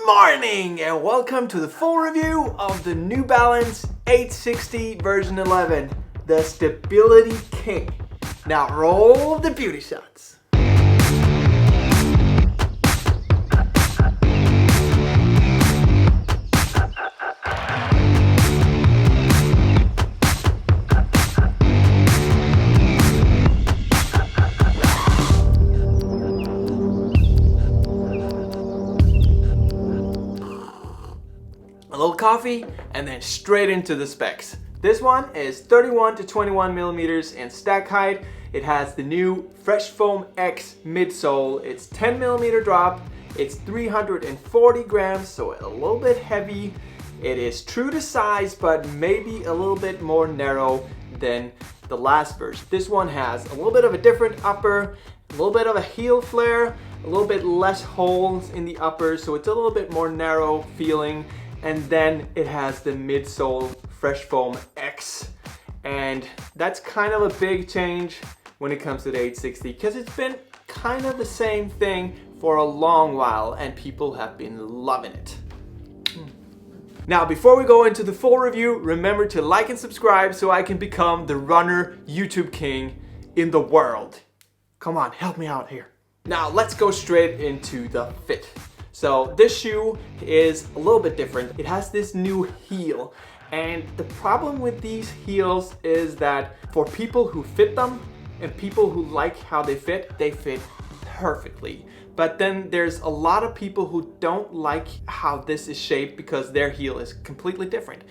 morning and welcome to the full review of the New Balance 860 version 11, the Stability King. Now roll the beauty shots. A little coffee and then straight into the specs. This one is 31 to 21 millimeters in stack height. It has the new Fresh Foam X midsole. It's 10 millimeter drop. It's 340 grams, so a little bit heavy. It is true to size, but maybe a little bit more narrow than the last version. This one has a little bit of a different upper, a little bit of a heel flare, a little bit less holes in the upper, so it's a little bit more narrow feeling. And then it has the midsole Fresh Foam X. And that's kind of a big change when it comes to the 860 because it's been kind of the same thing for a long while and people have been loving it. Now, before we go into the full review, remember to like and subscribe so I can become the runner YouTube king in the world. Come on, help me out here. Now, let's go straight into the fit. So this shoe is a little bit different. It has this new heel, and the problem with these heels is that for people who fit them and people who like how they fit perfectly. But then there's a lot of people who don't like how this is shaped because their heel is completely different.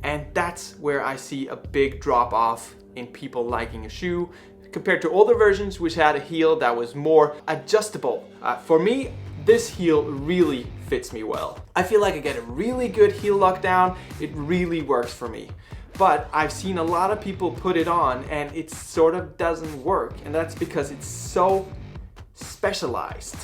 And that's where I see a big drop off in people liking a shoe compared to older versions which had a heel that was more adjustable. For me, this heel really fits me well. I feel like I get a really good heel lockdown. It really works for me. But I've seen a lot of people put it on and it sort of doesn't work. And that's because it's so specialized.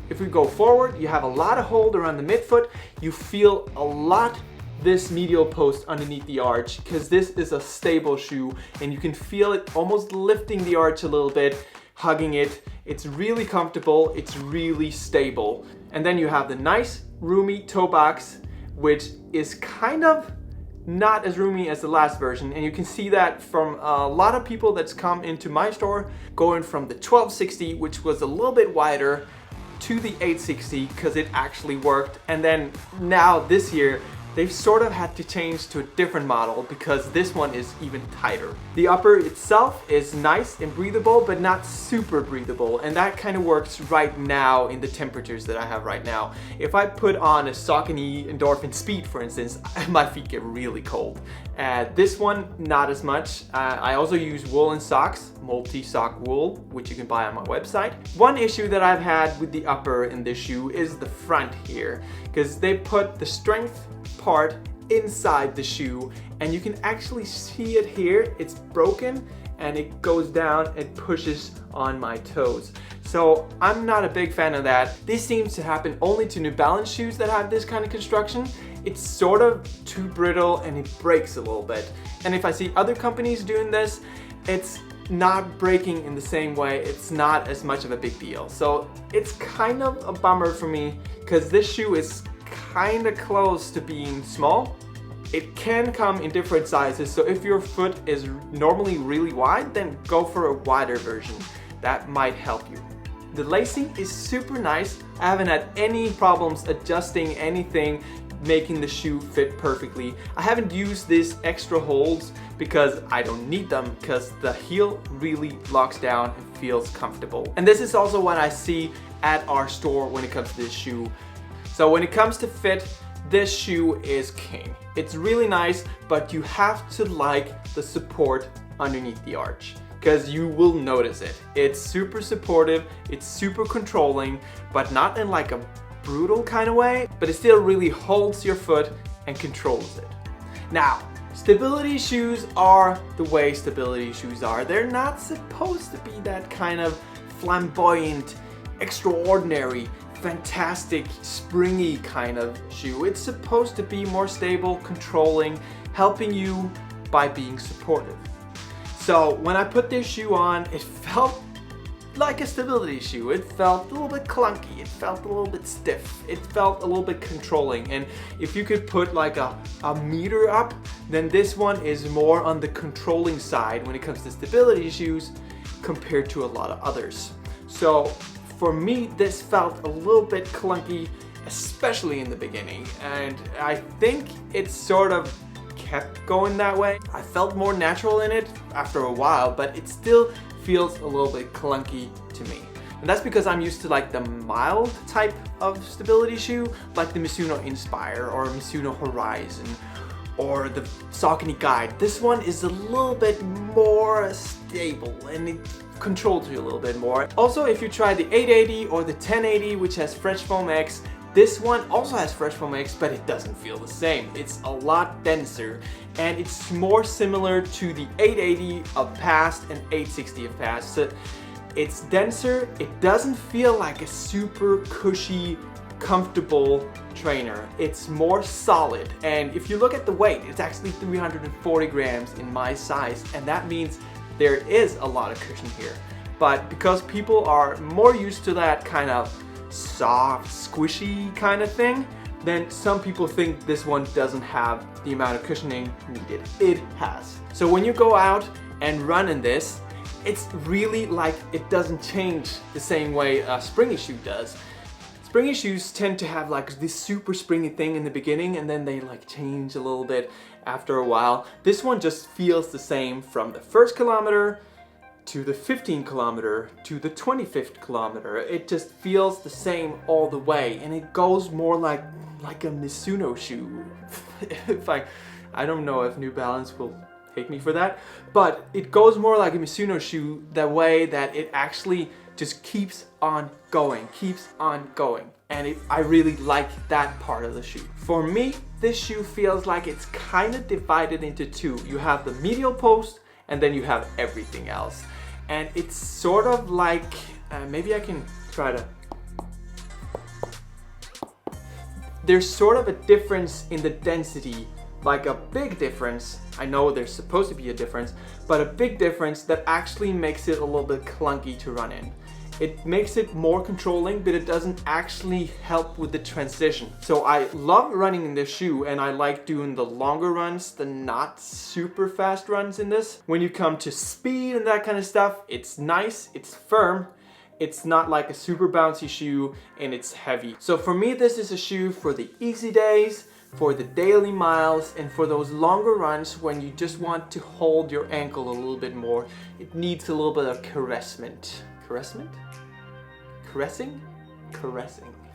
If we go forward, you have a lot of hold around the midfoot. You feel a lot this medial post underneath the arch because this is a stable shoe and you can feel it almost lifting the arch a little bit, hugging it. It's really comfortable, it's really stable. And then you have the nice roomy toe box, which is kind of not as roomy as the last version. And you can see that from a lot of people that's come into my store, going from the 1260, which was a little bit wider, to the 860 because it actually worked. And then now this year, they've sort of had to change to a different model because this one is even tighter. The upper itself is nice and breathable, but not super breathable. And that kind of works right now in the temperatures that I have right now. If I put on a Saucony Endorphin Speed, for instance, my feet get really cold. This one, not as much. I also use woolen socks, multi-sock wool, which you can buy on my website. One issue that I've had with the upper in this shoe is the front here, because they put the strength part inside the shoe and you can actually see it here. It's broken and it goes down and pushes on my toes. So I'm not a big fan of that. This seems to happen only to New Balance shoes that have this kind of construction. It's sort of too brittle and it breaks a little bit. And if I see other companies doing this, it's not breaking in the same way. It's not as much of a big deal. So it's kind of a bummer for me because this shoe is kind of close to being small. It can come in different sizes, so if your foot is normally really wide, then go for a wider version. That might help you. The lacing is super nice. I haven't had any problems adjusting anything, making the shoe fit perfectly. I haven't used these extra holes because I don't need them because the heel really locks down and feels comfortable. And this is also what I see at our store when it comes to this shoe. So when it comes to fit, this shoe is king. It's really nice, but you have to like the support underneath the arch because you will notice it. It's super supportive, it's super controlling, but not in like a brutal kind of way, but it still really holds your foot and controls it. Now, stability shoes are the way stability shoes are. They're not supposed to be that kind of flamboyant, extraordinary, fantastic, springy kind of shoe. It's supposed to be more stable, controlling, helping you by being supportive. So when I put this shoe on, it felt like a stability shoe. It felt a little bit clunky, it felt a little bit stiff, it felt a little bit controlling. And if you could put like a meter up, then this one is more on the controlling side when it comes to stability shoes compared to a lot of others. So for me, this felt a little bit clunky, especially in the beginning, and I think it sort of kept going that way. I felt more natural in it after a while, but it still feels a little bit clunky to me. And that's because I'm used to like the mild type of stability shoe, like the Mizuno Inspire or Mizuno Horizon or the Saucony Guide. This one is a little bit more stable and it controls you a little bit more. Also, if you try the 880 or the 1080, which has Fresh Foam X, this one also has Fresh Foam X, but it doesn't feel the same. It's a lot denser, and it's more similar to the 880 of past and 860 of past. So it's denser, it doesn't feel like a super cushy, comfortable trainer. It's more solid, and if you look at the weight, it's actually 340 grams in my size, and that means there is a lot of cushion here. But because people are more used to that kind of soft, squishy kind of thing, then some people think this one doesn't have the amount of cushioning needed. It has. So when you go out and run in this, it's really like it doesn't change the same way a springy shoe does. Springy shoes tend to have like this super springy thing in the beginning, and then they like change a little bit after a while. This one just feels the same from the first kilometer to the 15th kilometer to the 25th kilometer. It just feels the same all the way, and it goes more like a Mizuno shoe. I don't know if New Balance will hate me for that, but it goes more like a Mizuno shoe, the way that it actually just keeps on going, and I really like that part of the shoe. For me, this shoe feels like it's kind of divided into two. You have the medial post, and then you have everything else. And it's sort of like, maybe I can try to... There's sort of a difference in the density, like a big difference. I know there's supposed to be a difference, but a big difference that actually makes it a little bit clunky to run in. It makes it more controlling, but it doesn't actually help with the transition. So I love running in this shoe, and I like doing the longer runs, the not super fast runs in this. When you come to speed and that kind of stuff, it's nice, it's firm, it's not like a super bouncy shoe, and it's heavy. So for me, this is a shoe for the easy days, for the daily miles, and for those longer runs when you just want to hold your ankle a little bit more. It needs a little bit of caressing?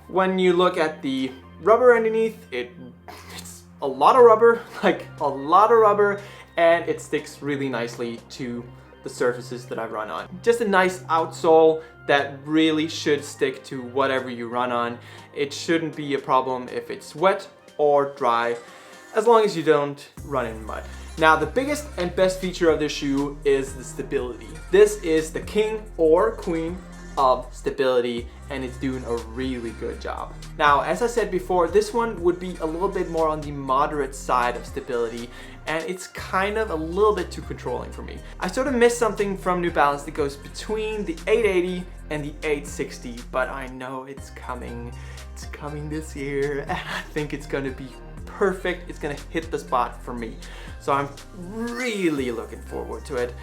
When you look at the rubber underneath, it's a lot of rubber, like a lot of rubber, and it sticks really nicely to the surfaces that I run on. Just a nice outsole that really should stick to whatever you run on. It shouldn't be a problem if it's wet or dry, as long as you don't run in mud. Now, the biggest and best feature of this shoe is the stability. This is the king or queen of stability, and it's doing a really good job. Now, as I said before, this one would be a little bit more on the moderate side of stability, and it's kind of a little bit too controlling for me. I sort of missed something from New Balance that goes between the 880 and the 860, but I know it's coming. It's coming this year, and I think it's gonna be perfect. It's gonna hit the spot for me. So I'm really looking forward to it.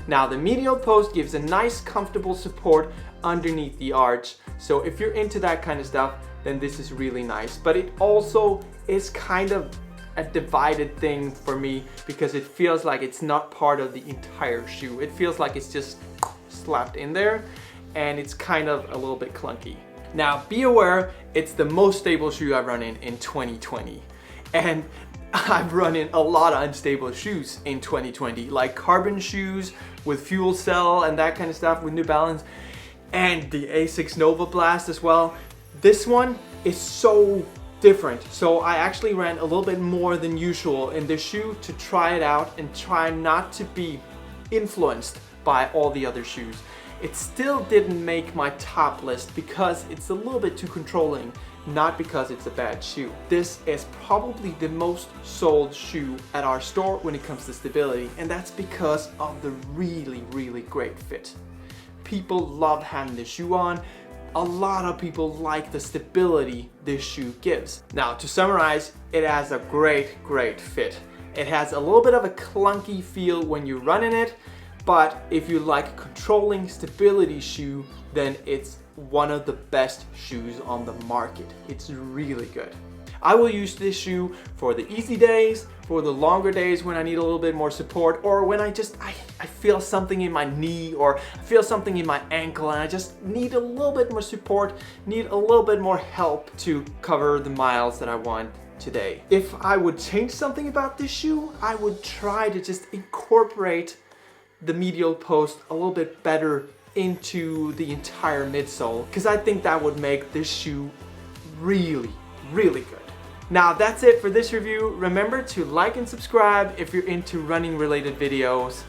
Now, the medial post gives a nice comfortable support underneath the arch. So if you're into that kind of stuff, then this is really nice. But it also is kind of a divided thing for me, because it feels like it's not part of the entire shoe. It feels like it's just slapped in there, and it's kind of a little bit clunky. Now, be aware, it's the most stable shoe I've run in 2020. And I've run in a lot of unstable shoes in 2020, like carbon shoes with fuel cell and that kind of stuff with New Balance, and the A6 Nova Blast as well. This one is so different. So I actually ran a little bit more than usual in this shoe to try it out and try not to be influenced by all the other shoes. it still didn't make my top list because it's a little bit too controlling, not because it's a bad shoe. This is probably the most sold shoe at our store when it comes to stability, and that's because of the really great fit. People love having this shoe on. A lot of people like the stability this shoe gives. Now, to summarize, it has a great fit. It has a little bit of a clunky feel when you run in it, but if you like a controlling stability shoe, then it's one of the best shoes on the market. It's really good. I will use this shoe for the easy days, for the longer days when I need a little bit more support, or when I feel something in my knee, or I feel something in my ankle and I just need a little bit more support, need a little bit more help to cover the miles that I want today. If I would change something about this shoe, I would try to just incorporate the medial post a little bit better into the entire midsole, because I think that would make this shoe really good. Now that's it for this review. Remember to like and subscribe if you're into running related videos.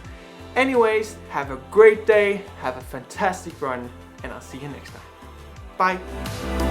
Anyways, have a great day, have a fantastic run, and I'll see you next time. Bye.